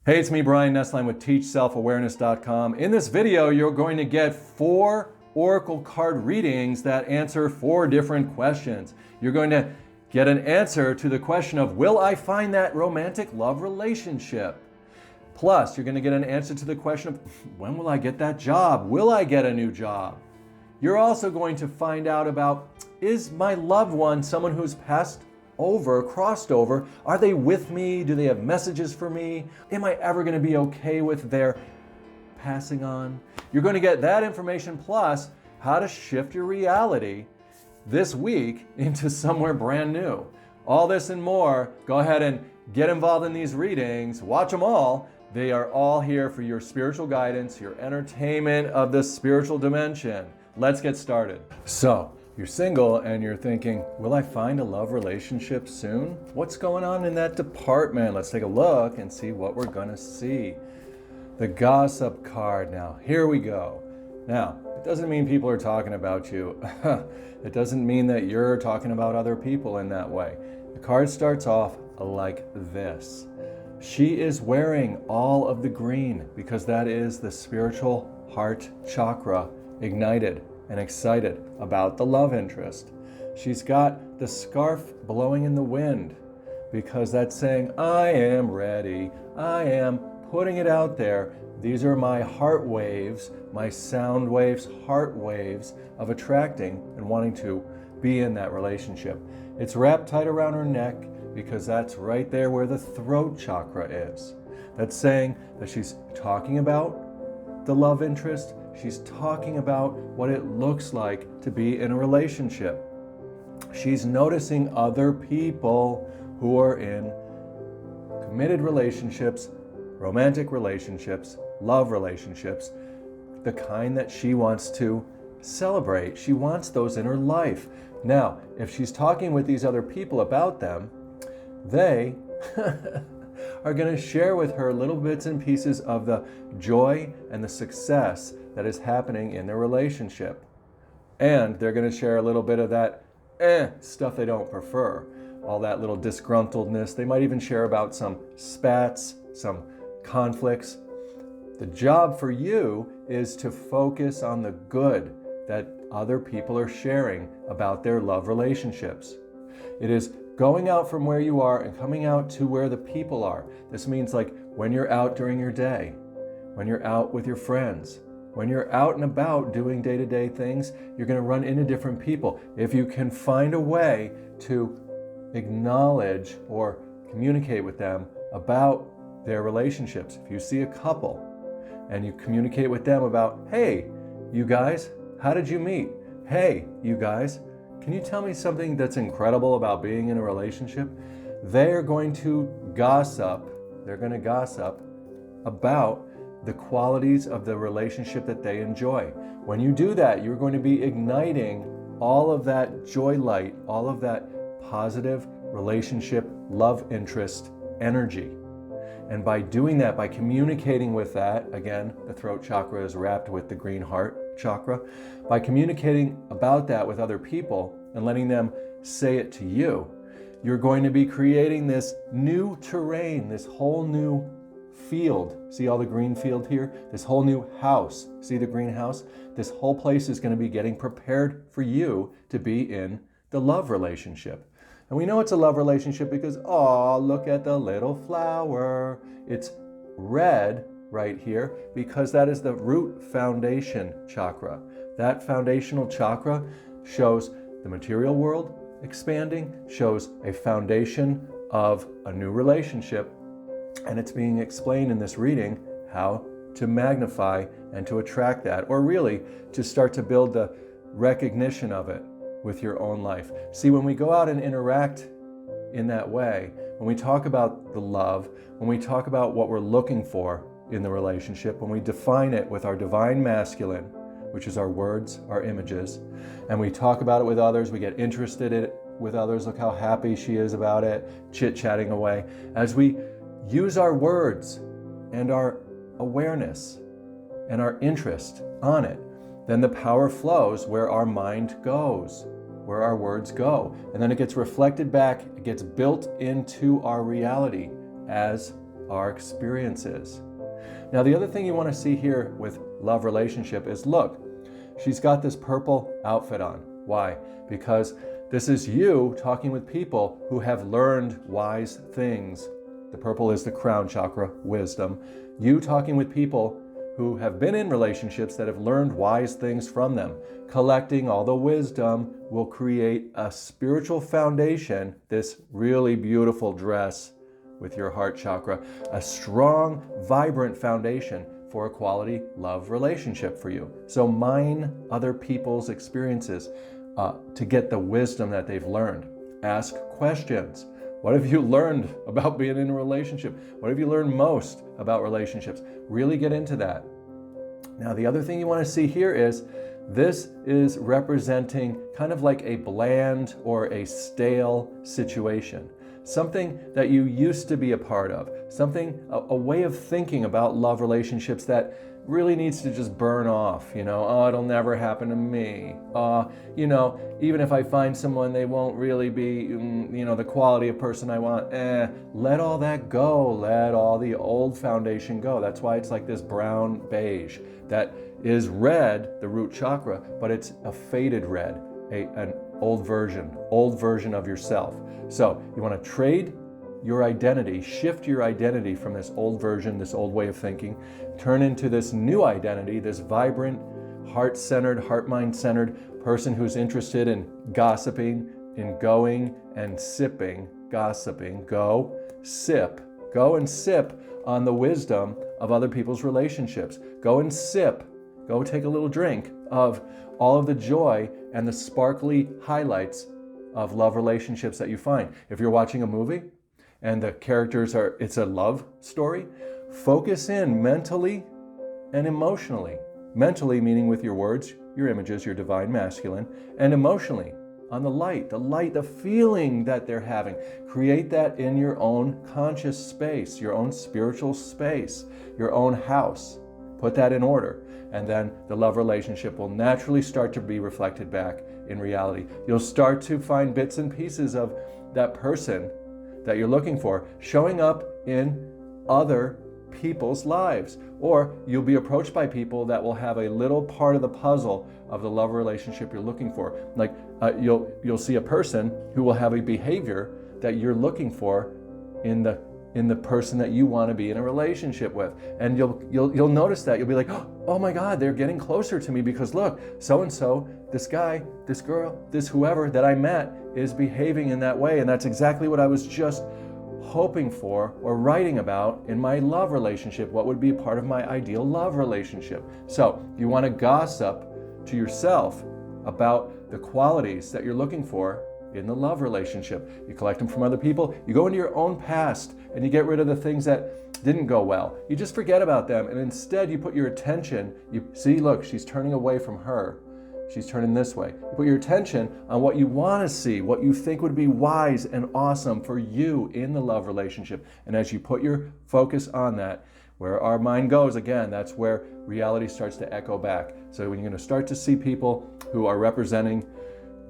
Hey, it's me, Brian Nesline with TeachSelfAwareness.com. In this video, you're going to get 4 oracle card readings that answer 4 different questions. You're going to get an answer to the question of, will I find that romantic love relationship? Plus, you're going to get an answer to the question of, when will I get that job? Will I get a new job? You're also going to find out about, is my loved one someone who's crossed over? Are they with me? Do they have messages for me? Am I ever going to be okay with their passing on? You're going to get that information plus how to shift your reality this week into somewhere brand new. All this and more. Go ahead and get involved in these readings. Watch them all. They are all here for your spiritual guidance, your entertainment of the spiritual dimension. Let's get started. So, you're single and you're thinking, will I find a love relationship soon? What's going on in that department? Let's take a look and see what we're gonna see. The gossip card. Now, here we go. Now, it doesn't mean people are talking about you. It doesn't mean that you're talking about other people in that way. The card starts off like this. She is wearing all of the green because that is the spiritual heart chakra ignited and excited about the love interest. She's got the scarf blowing in the wind because that's saying, I am ready. I am putting it out there. These are my heart waves, my sound waves, heart waves of attracting and wanting to be in that relationship. It's wrapped tight around her neck because that's right there where the throat chakra is. That's saying that she's talking about the love interest. She's talking about what it looks like to be in a relationship. She's noticing other people who are in committed relationships, romantic relationships, love relationships, the kind that she wants to celebrate. She wants those in her life. Now, if she's talking with these other people about them, they are going to share with her little bits and pieces of the joy and the success that is happening in their relationship. And they're going to share a little bit of that stuff they don't prefer, all that little disgruntledness. They might even share about some spats, some conflicts. The job for you is to focus on the good that other people are sharing about their love relationships. It is going out from where you are and coming out to where the people are. This means like when you're out during your day, when you're out with your friends, when you're out and about doing day-to-day things, you're going to run into different people. If you can find a way to acknowledge or communicate with them about their relationships. If you see a couple and you communicate with them about, hey, you guys, how did you meet? Hey, you guys, can you tell me something that's incredible about being in a relationship? They're going to gossip. They're going to gossip about the qualities of the relationship that they enjoy. When you do that, you're going to be igniting all of that joy light, all of that positive relationship, love interest energy. And by doing that, by communicating with that, again, the throat chakra is wrapped with the green heart chakra. By communicating about that with other people and letting them say it to you, you're going to be creating this new terrain, this whole new field. See all the green field here? This whole new house. See the greenhouse? This whole place is going to be getting prepared for you to be in the love relationship. And we know it's a love relationship because, oh, look at the little flower. It's red right here because that is the root foundation chakra. That foundational chakra shows the material world expanding, shows a foundation of a new relationship. And it's being explained in this reading how to magnify and to attract that, or really to start to build the recognition of it with your own life. See, when we go out and interact in that way, when we talk about the love, when we talk about what we're looking for in the relationship, when we define it with our divine masculine, which is our words, our images, and we talk about it with others, we get interested in it with others, look how happy she is about it, chit-chatting away. As we use our words and our awareness and our interest on it, then the power flows where our mind goes, where our words go. And then it gets reflected back, it gets built into our reality as our experiences. Now, the other thing you want to see here with love relationship is, look, she's got this purple outfit on. Why? Because this is you talking with people who have learned wise things. The purple is the crown chakra, wisdom. You talking with people who have been in relationships that have learned wise things from them. Collecting all the wisdom will create a spiritual foundation, this really beautiful dress with your heart chakra, a strong, vibrant foundation for a quality love relationship for you. So mine other people's experiences to get the wisdom that they've learned. Ask questions. What have you learned about being in a relationship? What have you learned most about relationships? Really get into that. Now, the other thing you want to see here is this is representing kind of like a bland or a stale situation. Something that you used to be a part of. Something, a way of thinking about love relationships that really needs to just burn off, oh, it'll never happen to me. Even if I find someone, they won't really be, the quality of person I want. Let all that go. Let all the old foundation go. That's why it's like this brown beige that is red, the root chakra, but it's a faded red, an old version of yourself. So you want to trade your identity, shift your identity from this old version, this old way of thinking, turn into this new identity, this vibrant, heart-centered, heart-mind-centered person who's interested in gossiping, in going and sipping, gossiping, go and sip on the wisdom of other people's relationships. Go and sip, go take a little drink of all of the joy and the sparkly highlights of love relationships that you find. If you're watching a movie, and the characters it's a love story, focus in mentally and emotionally. Mentally meaning with your words, your images, your divine masculine, and emotionally on the light, the feeling that they're having. Create that in your own conscious space, your own spiritual space, your own house. Put that in order. And then the love relationship will naturally start to be reflected back in reality. You'll start to find bits and pieces of that person that you're looking for showing up in other people's lives. Or you'll be approached by people that will have a little part of the puzzle of the love relationship you're looking for. Like you'll see a person who will have a behavior that you're looking for in the person that you want to be in a relationship with. And you'll notice that. You'll be like, oh my God, they're getting closer to me because look, so-and-so, this guy, this girl, this whoever that I met is behaving in that way. And that's exactly what I was just hoping for or writing about in my love relationship. What would be a part of my ideal love relationship? So you want to gossip to yourself about the qualities that you're looking for in the love relationship. You collect them from other people. You go into your own past and you get rid of the things that didn't go well. You just forget about them and instead you put your attention, you see, look, she's turning away from her. She's turning this way. You put your attention on what you want to see, what you think would be wise and awesome for you in the love relationship. And as you put your focus on that, where our mind goes, again, that's where reality starts to echo back. So when you're going to start to see people who are representing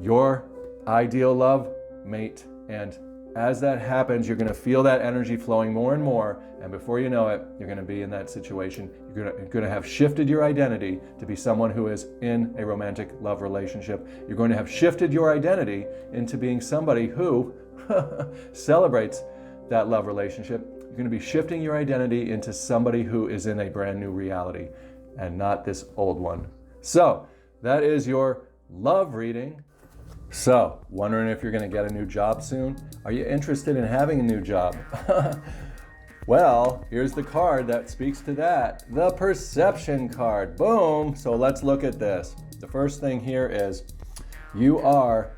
your ideal love mate, and as that happens, you're going to feel that energy flowing more and more, and before you know it, you're going to be in that situation. You're going to have shifted your identity to be someone who is in a romantic love relationship. You're going to have shifted your identity into being somebody who celebrates that love relationship. You're going to be shifting your identity into somebody who is in a brand new reality and not this old one. So that is your love reading. So, wondering if you're going to get a new job soon? Are you interested in having a new job? Well, here's the card that speaks to that. The perception card. Boom! So let's look at this. The first thing here is you are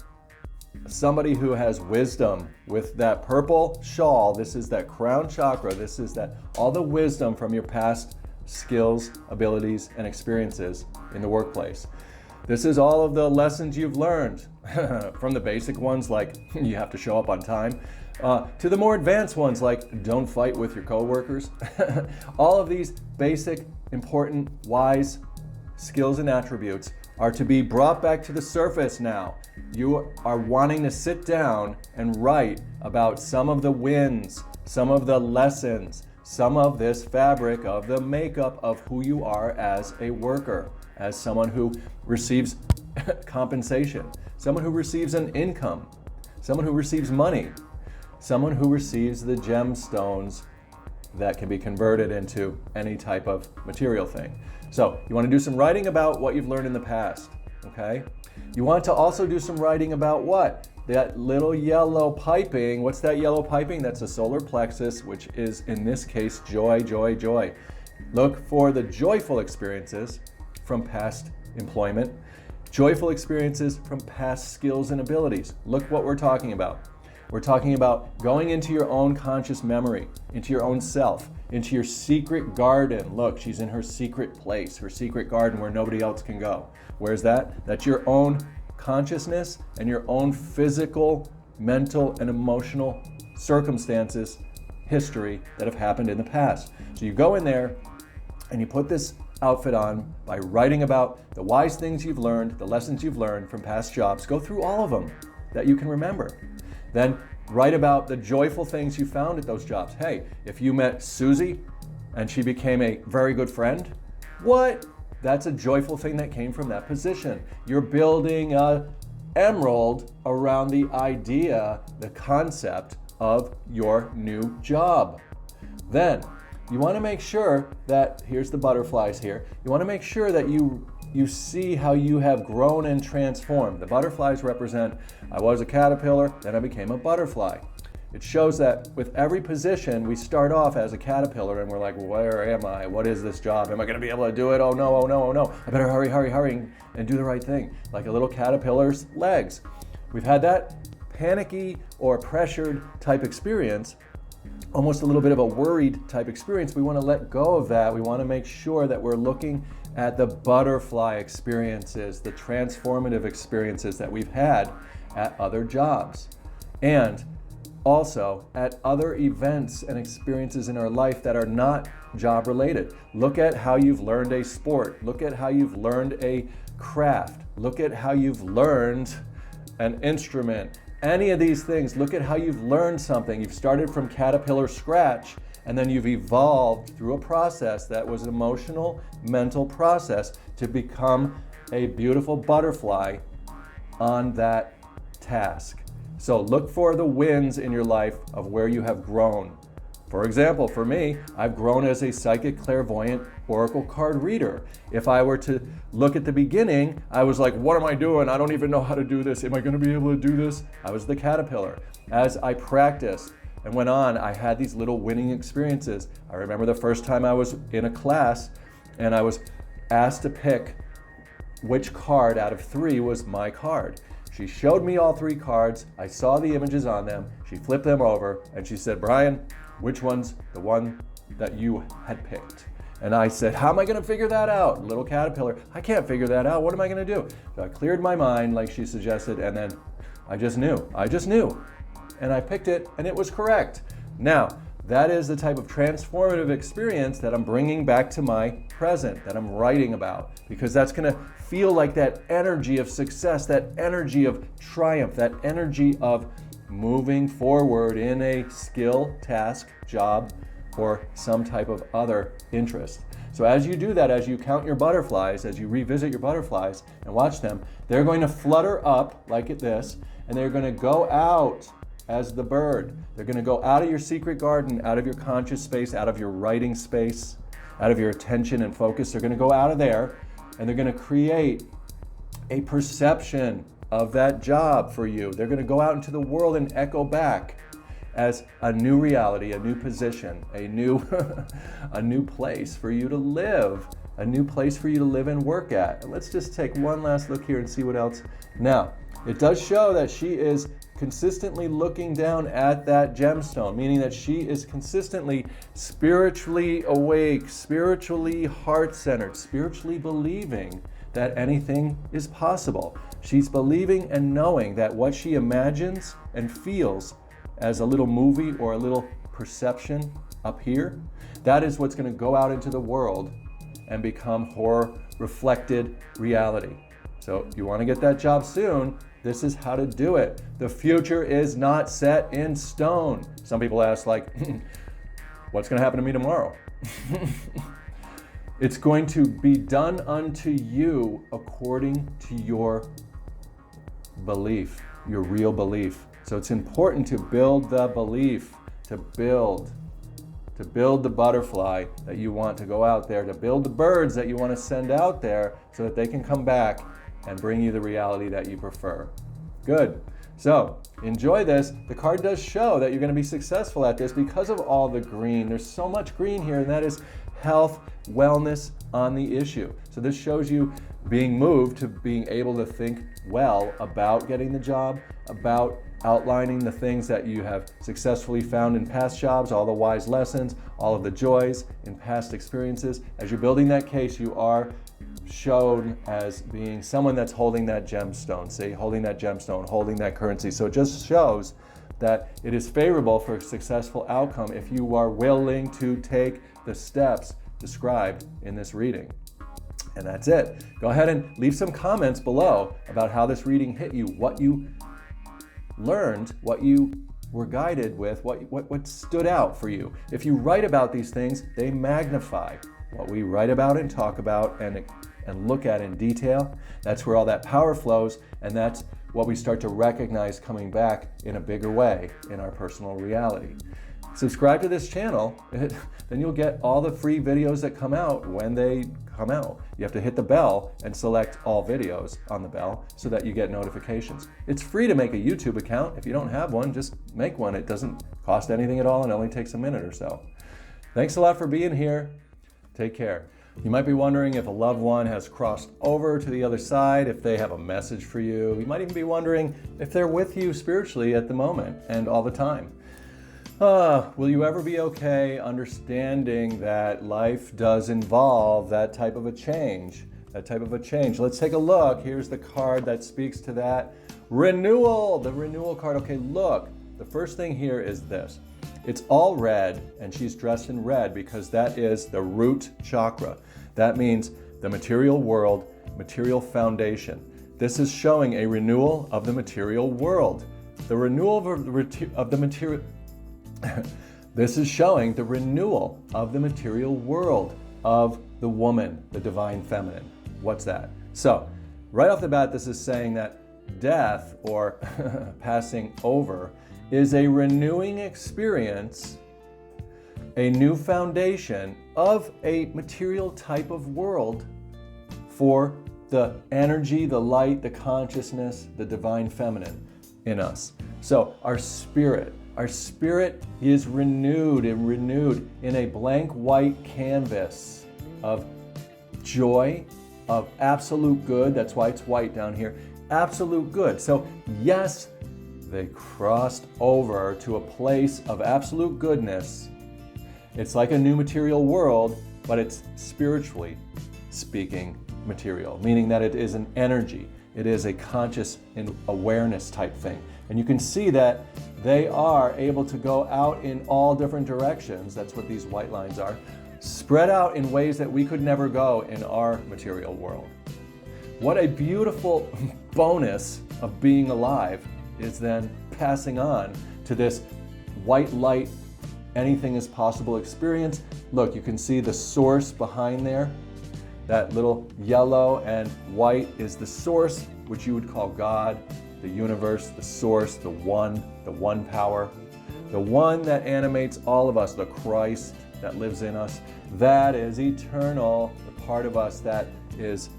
somebody who has wisdom with that purple shawl. This is that crown chakra. This is that all the wisdom from your past skills, abilities, and experiences in the workplace. This is all of the lessons you've learned, from the basic ones like you have to show up on time, to the more advanced ones like don't fight with your coworkers. All of these basic, important, wise skills and attributes are to be brought back to the surface now. You are wanting to sit down and write about some of the wins, some of the lessons, some of this fabric of the makeup of who you are as a worker, as someone who receives compensation, someone who receives an income, someone who receives money, someone who receives the gemstones that can be converted into any type of material thing. So you want to do some writing about what you've learned in the past, okay? You want to also do some writing about what? That little yellow piping. What's that yellow piping? That's a solar plexus, which is in this case joy, joy, joy. Look for the joyful experiences from past employment, joyful experiences from past skills and abilities. Look what we're talking about. We're talking about going into your own conscious memory, into your own self, into your secret garden. Look, she's in her secret place, her secret garden where nobody else can go. Where's that? That's your own consciousness and your own physical, mental, and emotional circumstances, history that have happened in the past. So you go in there and you put this outfit on by writing about the wise things you've learned, the lessons you've learned from past jobs. Go through all of them that you can remember. Then write about the joyful things you found at those jobs. Hey, if you met Susie and she became a very good friend, what? That's a joyful thing that came from that position. You're building an emerald around the idea, the concept of your new job. Then you want to make sure that, here's the butterflies here, you want to make sure that you see how you have grown and transformed. The butterflies represent, I was a caterpillar, then I became a butterfly. It shows that with every position, we start off as a caterpillar and we're like, where am I? What is this job? Am I going to be able to do it? Oh no, oh no, oh no. I better hurry, and do the right thing. Like a little caterpillar's legs. We've had that panicky or pressured type experience, almost a little bit of a worried type experience. We want to let go of that. We want to make sure that we're looking at the butterfly experiences, the transformative experiences that we've had at other jobs. And also at other events and experiences in our life that are not job related. Look at how you've learned a sport. Look at how you've learned a craft. Look at how you've learned an instrument. Any of these things, look at how you've learned something. You've started from caterpillar scratch and then you've evolved through a process that was an emotional, mental process to become a beautiful butterfly on that task. So look for the wins in your life of where you have grown. For example, for me, I've grown as a psychic, clairvoyant, oracle card reader. If I were to look at the beginning, I was like, what am I doing? I don't even know how to do this. Am I going to be able to do this? I was the caterpillar. As I practiced and went on, I had these little winning experiences. I remember the first time I was in a class and I was asked to pick which card out of 3 was my card. She showed me all 3 cards. I saw the images on them. She flipped them over and she said, Brian, which one's the one that you had picked? And I said, how am I going to figure that out? Little caterpillar, I can't figure that out. What am I going to do? So I cleared my mind like she suggested, and then I just knew. And I picked it and it was correct. Now, that is the type of transformative experience that I'm bringing back to my present, that I'm writing about, because that's going to feel like that energy of success, that energy of triumph, that energy of moving forward in a skill, task, job, or some type of other interest. So as you do that, as you count your butterflies, as you revisit your butterflies and watch them, they're going to flutter up like this, and they're going to go out as the bird. They're going to go out of your secret garden, out of your conscious space, out of your writing space, out of your attention and focus. They're going to go out of there, and they're going to create a perception of that job for you. They're going to go out into the world and echo back as a new reality, a new position, a new a new place for you to live, a new place for you to live and work at. And let's just take one last look here and see what else. Now, it does show that she is consistently looking down at that gemstone, meaning that she is consistently spiritually awake, spiritually heart-centered, spiritually believing that anything is possible. She's believing and knowing that what she imagines and feels as a little movie or a little perception up here, that is what's going to go out into the world and become her reflected reality. So you want to get that job soon, this is how to do it. The future is not set in stone. Some people ask, like, what's going to happen to me tomorrow? It's going to be done unto you according to your belief, your real belief. So it's important to build the belief, to build the butterfly that you want to go out there, to build the birds that you want to send out there so that they can come back and bring you the reality that you prefer. Good. So enjoy this. The card does show that you're going to be successful at this because of all the green. There's so much green here, and that is health, wellness on the issue. So this shows you being moved to being able to think well about getting the job, about outlining the things that you have successfully found in past jobs, all the wise lessons, all of the joys in past experiences. As you're building that case, you are shown as being someone that's holding that gemstone, see, holding that gemstone, holding that currency. So it just shows that it is favorable for a successful outcome if you are willing to take the steps described in this reading. And that's it. Go ahead and leave some comments below about how this reading hit you, what you learned, what you were guided with, what stood out for you. If you write about these things, they magnify what we write about and talk about and look at in detail. That's where all that power flows, and that's what we start to recognize coming back in a bigger way in our personal reality. Subscribe to this channel, then you'll get all the free videos that come out when they come out. You have to hit the bell and select all videos on the bell so that you get notifications. It's free to make a YouTube account. If you don't have one, just make one. It doesn't cost anything at all and only takes a minute or so. Thanks a lot for being here. Take care. You might be wondering if a loved one has crossed over to the other side, if they have a message for you. You might even be wondering if they're with you spiritually at the moment and all the time. Will you ever be okay understanding that life does involve that type of a change? Let's take a look. Here's the card that speaks to that. Renewal, the renewal card. Okay, look, the first thing here is this. It's all red, and she's dressed in red because that is the root chakra. That means the material world, material foundation. This is showing a renewal of the material world. The renewal of the material... This is showing the renewal of the material world of the woman, the divine feminine. What's that? So, right off the bat, this is saying that death, or passing over, is a renewing experience, a new foundation of a material type of world for the energy, the light, the consciousness, the divine feminine in us. So our spirit is renewed in a blank white canvas of joy, of absolute good. That's why it's white down here. Absolute good. So yes, they crossed over to a place of absolute goodness. It's like a new material world, but it's spiritually speaking material, meaning that it is an energy. It is a conscious and awareness type thing. And you can see that they are able to go out in all different directions. That's what these white lines are. Spread out in ways that we could never go in our material world. What a beautiful bonus of being alive is then passing on to this white light, anything is possible experience. Look, you can see the source behind there. That little yellow and white is the source, which you would call God, the universe, the source, the one power, the one that animates all of us, the Christ that lives in us. That is eternal, the part of us that is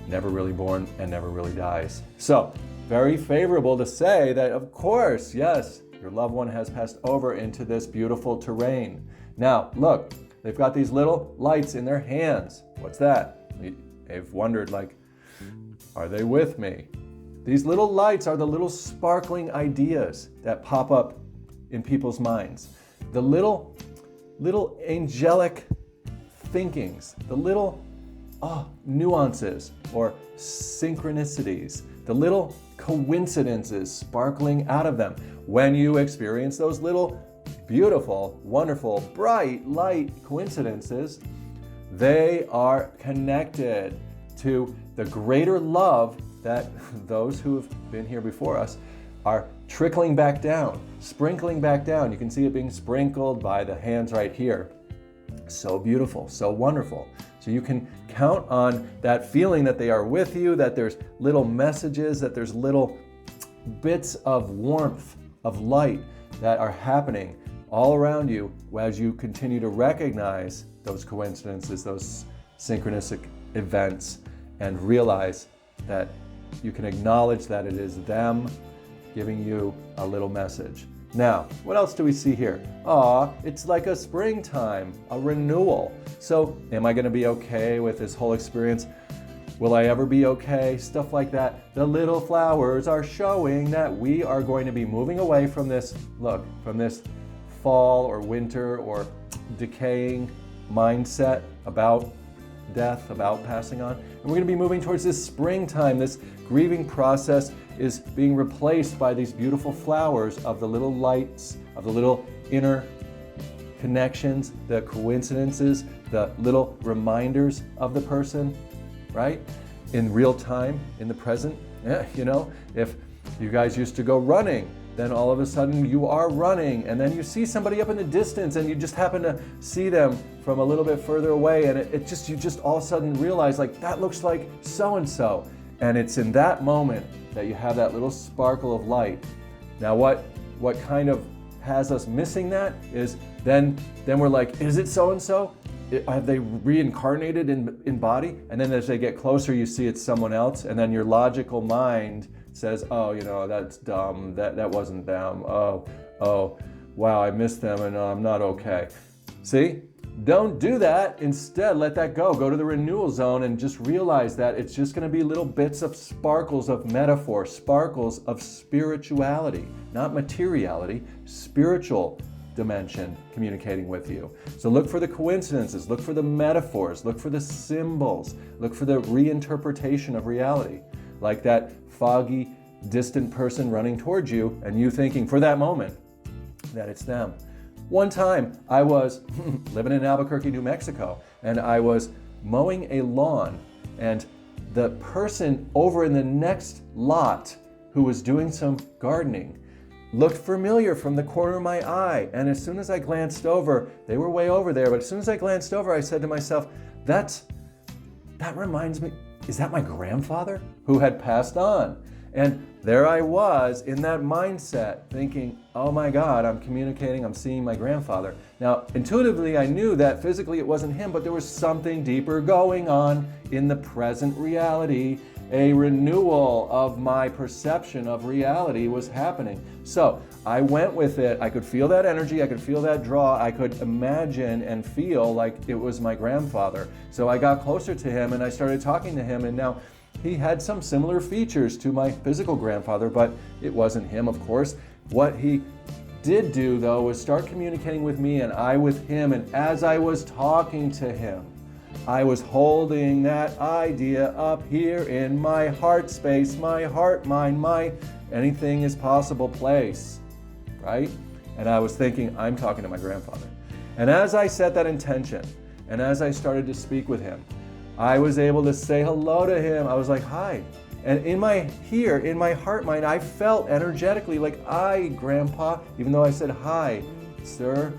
never really born and never really dies. So, very favorable to say that, of course, yes, your loved one has passed over into this beautiful terrain. Now, look, they've got these little lights in their hands. What's that? They've wondered, like, are they with me? These little lights are the little sparkling ideas that pop up in people's minds. The little angelic thinkings, the little nuances or synchronicities, the little coincidences sparkling out of them. When you experience those little beautiful, wonderful, bright, light coincidences, they are connected to the greater love that those who have been here before us are trickling back down, sprinkling back down. You can see it being sprinkled by the hands right here. So beautiful, so wonderful. So you can count on that feeling that they are with you, that there's little messages, that there's little bits of warmth, of light that are happening all around you as you continue to recognize those coincidences, those synchronistic events, and realize that you can acknowledge that it is them giving you a little message. Now, what else do we see here? It's like a springtime, a renewal. So, am I going to be okay with this whole experience? Will I ever be okay? Stuff like that. The little flowers are showing that we are going to be moving away from this, from this fall or winter or decaying mindset about death, about passing on. And we're going to be moving towards this springtime. This grieving process is being replaced by these beautiful flowers of the little lights, of the little inner connections, the coincidences, the little reminders of the person, right? In real time, in the present. If you guys used to go running, then all of a sudden you are running, and then you see somebody up in the distance and you just happen to see them from a little bit further away, and you just all of a sudden realize, like, that looks like so-and-so. And it's in that moment that you have that little sparkle of light. Now what kind of has us missing that is then we're like, is it so-and-so? Have they reincarnated in body? And then as they get closer, you see it's someone else, and then your logical mind says, that's dumb, that wasn't them, oh, wow, I missed them and I'm not okay. See? Don't do that. Instead, let that go. Go to the renewal zone and just realize that it's just going to be little bits of sparkles of metaphor, sparkles of spirituality, not materiality, spiritual dimension communicating with you. So look for the coincidences, look for the metaphors, look for the symbols, look for the reinterpretation of reality. Like that foggy, distant person running towards you and you thinking for that moment that it's them. One time I was living in Albuquerque, New Mexico, and I was mowing a lawn, and the person over in the next lot who was doing some gardening looked familiar from the corner of my eye. And as soon as I glanced over, they were way over there, but as soon as I glanced over, I said to myself, that reminds me, is that my grandfather who had passed on? And there I was in that mindset thinking, oh my God, I'm communicating, I'm seeing my grandfather. Now, intuitively, I knew that physically it wasn't him, but there was something deeper going on in the present reality. A renewal of my perception of reality was happening. So I went with it. I could feel that energy. I could feel that draw. I could imagine and feel like it was my grandfather. So I got closer to him and I started talking to him, and now he had some similar features to my physical grandfather, but it wasn't him, of course. What he did do, though, was start communicating with me and I with him. And as I was talking to him, I was holding that idea up here in my heart space, my heart mind, my anything is possible place, right? And I was thinking, I'm talking to my grandfather. And as I set that intention, and as I started to speak with him, I was able to say hello to him. I was like, hi. And in my heart mind, I felt energetically like, I, Grandpa, even though I said, hi, sir.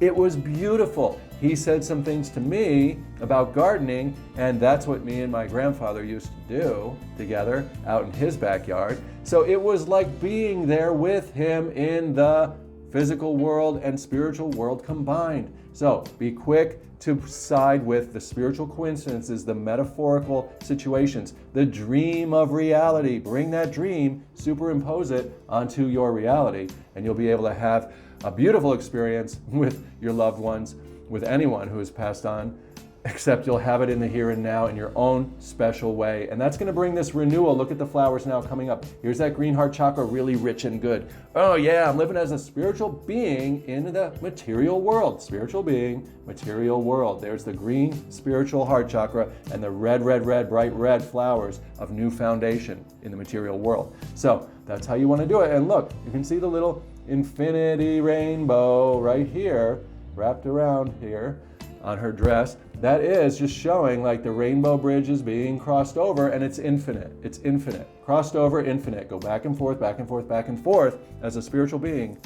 It was beautiful. He said some things to me about gardening, and that's what me and my grandfather used to do together out in his backyard. So it was like being there with him in the physical world and spiritual world combined. So be quick to side with the spiritual coincidences, the metaphorical situations, the dream of reality. Bring that dream, superimpose it onto your reality, and you'll be able to have a beautiful experience with your loved ones, with anyone who has passed on, except you'll have it in the here and now in your own special way. And that's going to bring this renewal. Look at the flowers now coming up. Here's that green heart chakra, really rich and good. Oh yeah, I'm living as a spiritual being in the material world. Spiritual being, material world. There's the green spiritual heart chakra and the red, bright red flowers of new foundation in the material world. So that's how you want to do it. And look, you can see the little infinity rainbow right here, wrapped around here. on her dress. That is just showing like the rainbow bridge is being crossed over, and it's infinite. It's infinite. Crossed over, infinite. Go back and forth, back and forth, back and forth as a spiritual being.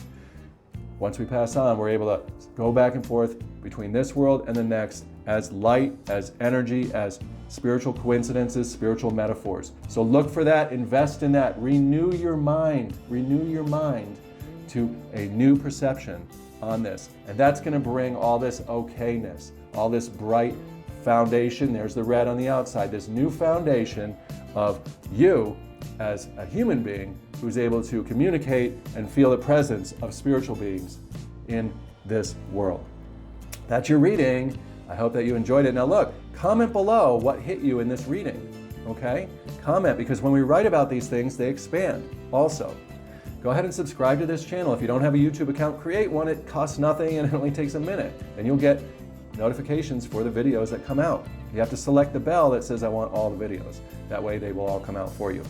Once we pass on, we're able to go back and forth between this world and the next as light, as energy, as spiritual coincidences, spiritual metaphors. So look for that, invest in that, renew your mind to a new perception on this. And that's going to bring all this okayness, all this bright foundation. There's the red on the outside, this new foundation of you as a human being who's able to communicate and feel the presence of spiritual beings in this world. That's your reading. I hope that you enjoyed it. Now look, comment below what hit you in this reading, okay? Comment, because when we write about these things, they expand also. Go ahead and subscribe to this channel. If you don't have a YouTube account, create one. It costs nothing and it only takes a minute. And you'll get notifications for the videos that come out. You have to select the bell that says I want all the videos. That way they will all come out for you.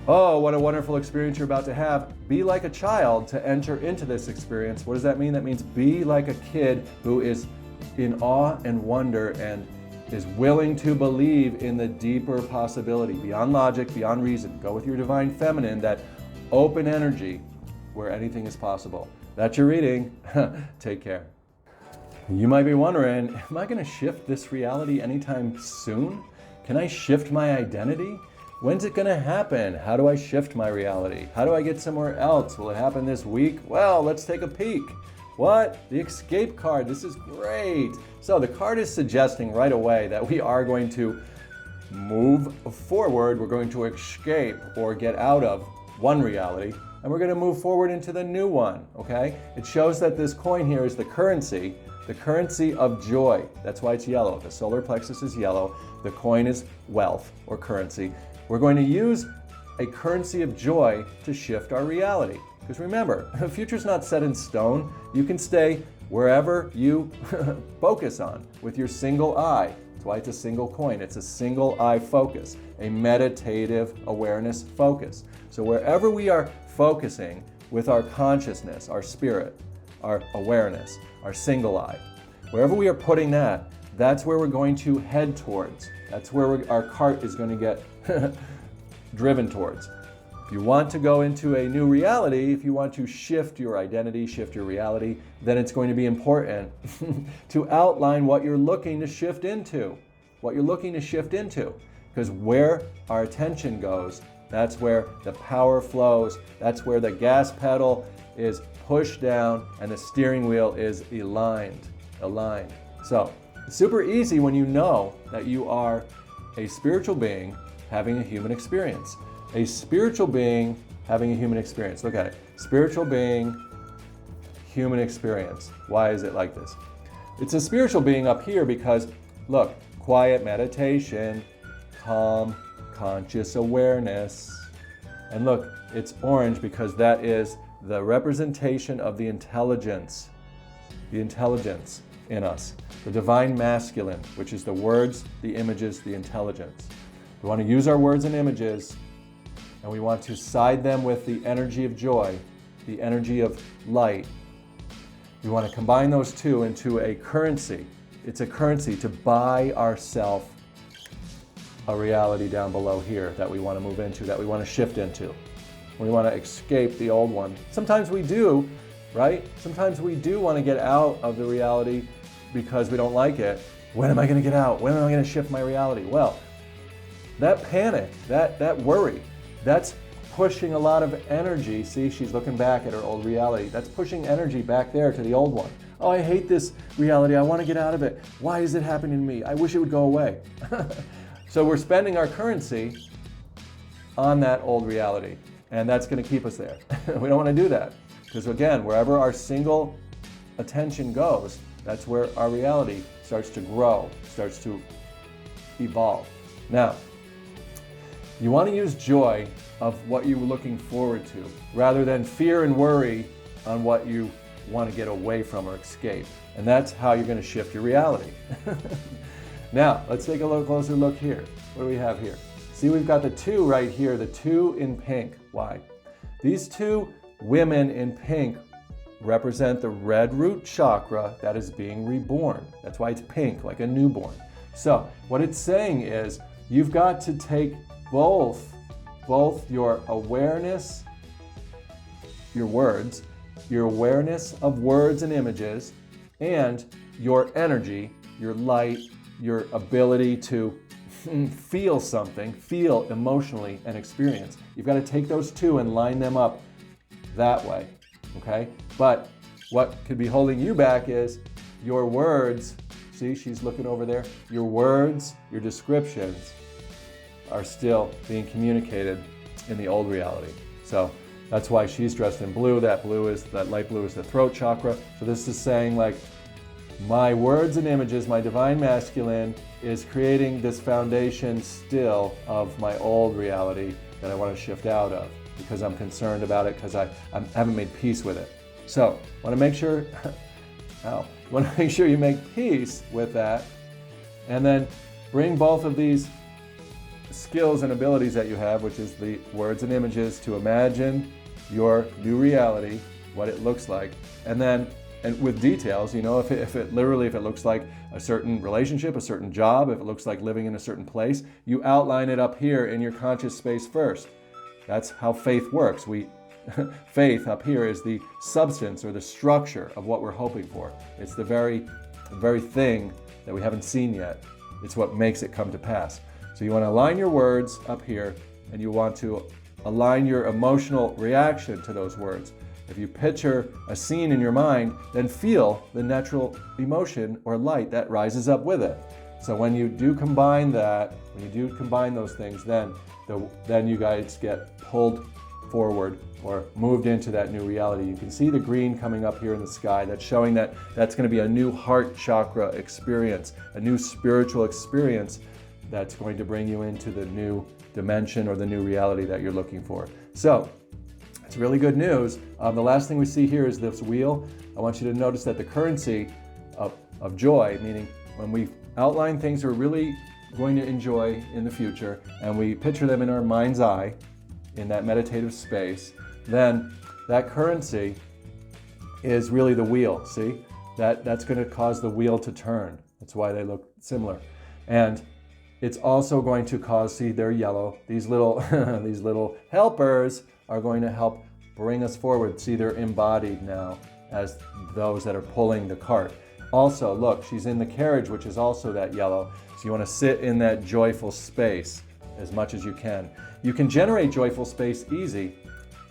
Oh, what a wonderful experience you're about to have. Be like a child to enter into this experience. What does that mean? That means be like a kid who is in awe and wonder and is willing to believe in the deeper possibility, beyond logic, beyond reason. Go with your divine feminine, that open energy where anything is possible. That's your reading. Take care. You might be wondering, am I going to shift this reality anytime soon? Can I shift my identity? When's it going to happen? How do I shift my reality? How do I get somewhere else? Will it happen this week? Well, let's take a peek. What? The escape card. This is great. So the card is suggesting right away that we are going to move forward. We're going to escape or get out of one reality, and we're going to move forward into the new one, okay? It shows that this coin here is the currency of joy. That's why it's yellow. The solar plexus is yellow. The coin is wealth or currency. We're going to use a currency of joy to shift our reality. Because remember, the future's not set in stone. You can stay wherever you focus on with your single eye. That's why it's a single coin. It's a single eye focus, a meditative awareness focus. So wherever we are focusing with our consciousness, our spirit, our awareness, our single eye, wherever we are putting that, that's where we're going to head towards. That's where our cart is going to get driven towards. If you want to go into a new reality, if you want to shift your identity, shift your reality, then it's going to be important to outline what you're looking to shift into. What you're looking to shift into. Because where our attention goes, that's where the power flows. That's where the gas pedal is pushed down and the steering wheel is aligned. So it's super easy when you know that you are a spiritual being having a human experience. A spiritual being having a human experience. Look at it. Spiritual being, human experience. Why is it like this? It's a spiritual being up here because, look, quiet meditation, calm, conscious awareness. And look, it's orange because that is the representation of the intelligence in us. The divine masculine, which is the words, the images, the intelligence. We want to use our words and images, and we want to side them with the energy of joy, the energy of light. We want to combine those two into a currency. It's a currency to buy ourselves a reality down below here that we want to move into, that we want to shift into. We want to escape the old one. Sometimes we do, right? Sometimes we do want to get out of the reality because we don't like it. When am I going to get out? When am I going to shift my reality? Well, that panic, that worry, that's pushing a lot of energy. See, she's looking back at her old reality. That's pushing energy back there to the old one. Oh, I hate this reality. I want to get out of it. Why is it happening to me? I wish it would go away. So we're spending our currency on that old reality, and that's going to keep us there. We don't want to do that because, again, wherever our single attention goes, that's where our reality starts to grow, starts to evolve. Now, you want to use joy of what you're looking forward to rather than fear and worry on what you want to get away from or escape. And that's how you're going to shift your reality. Now, let's take a little closer look here. What do we have here? See, we've got the two right here, the two in pink. Why? These two women in pink represent the red root chakra that is being reborn. That's why it's pink, like a newborn. So what it's saying is you've got to take both your awareness, your words, your awareness of words and images, and your energy, your light, your ability to feel something, feel emotionally and experience. You've got to take those two and line them up that way, okay? But what could be holding you back is your words. See, she's looking over there. Your words, your descriptions are still being communicated in the old reality. So that's why she's dressed in blue. That light blue is the throat chakra. So this is saying like, my words and images, my divine masculine is creating this foundation still of my old reality that I want to shift out of because I'm concerned about it because I haven't made peace with it. So want to make sure, you make peace with that, and then bring both of these skills and abilities that you have, which is the words and images, to imagine your new reality, what it looks like, and with details, if it looks like a certain relationship, a certain job, if it looks like living in a certain place, you outline it up here in your conscious space first. That's how faith works. Faith up here is the substance or the structure of what we're hoping for. It's the very thing that we haven't seen yet. It's what makes it come to pass. So you want to align your words up here, and you want to align your emotional reaction to those words. If you picture a scene in your mind, then feel the natural emotion or light that rises up with it. So when you do combine those things, then you guys get pulled forward or moved into that new reality. You can see the green coming up here in the sky. That's showing that that's going to be a new heart chakra experience, a new spiritual experience that's going to bring you into the new dimension or the new reality that you're looking for. So it's really good news. The last thing we see here is this wheel. I want you to notice that the currency of joy, meaning when we outline things we're really going to enjoy in the future, and we picture them in our mind's eye, in that meditative space, then that currency is really the wheel. See? That's going to cause the wheel to turn. That's why they look similar. And it's also going to cause, see, they're yellow. These little these little helpers are going to help bring us forward. See, they're embodied now as those that are pulling the cart. Also, look, she's in the carriage, which is also that yellow. So you want to sit in that joyful space as much as you can. You can generate joyful space easy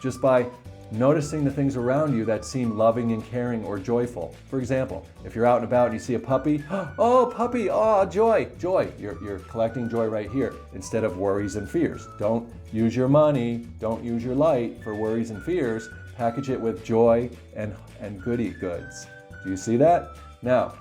just by noticing the things around you that seem loving and caring or joyful. For example, if you're out and about and you see a puppy, oh, puppy, oh, joy, joy. You're collecting joy right here instead of worries and fears. Don't use your money, don't use your light for worries and fears. Package it with joy and goody goods. Do you see that? Now,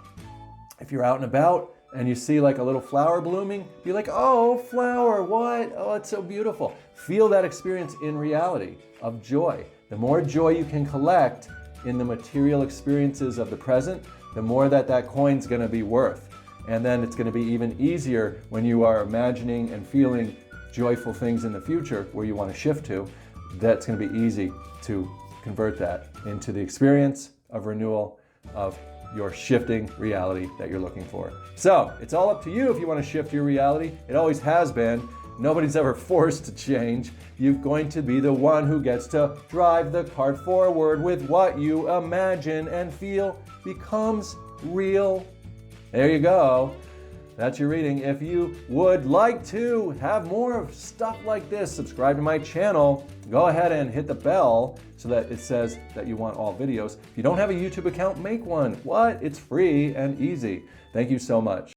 if you're out and about and you see like a little flower blooming, be like, oh, flower, what? Oh, it's so beautiful. Feel that experience in reality of joy. The more joy you can collect in the material experiences of the present, the more that coin's going to be worth. And then it's going to be even easier when you are imagining and feeling joyful things in the future where you want to shift to. That's going to be easy to convert that into the experience of renewal of your shifting reality that you're looking for. So it's all up to you if you want to shift your reality. It always has been. Nobody's ever forced to change. You're going to be the one who gets to drive the cart forward with what you imagine and feel becomes real. There you go. That's your reading. If you would like to have more stuff like this, subscribe to my channel. Go ahead and hit the bell so that it says that you want all videos. If you don't have a YouTube account, make one. What? It's free and easy. Thank you so much.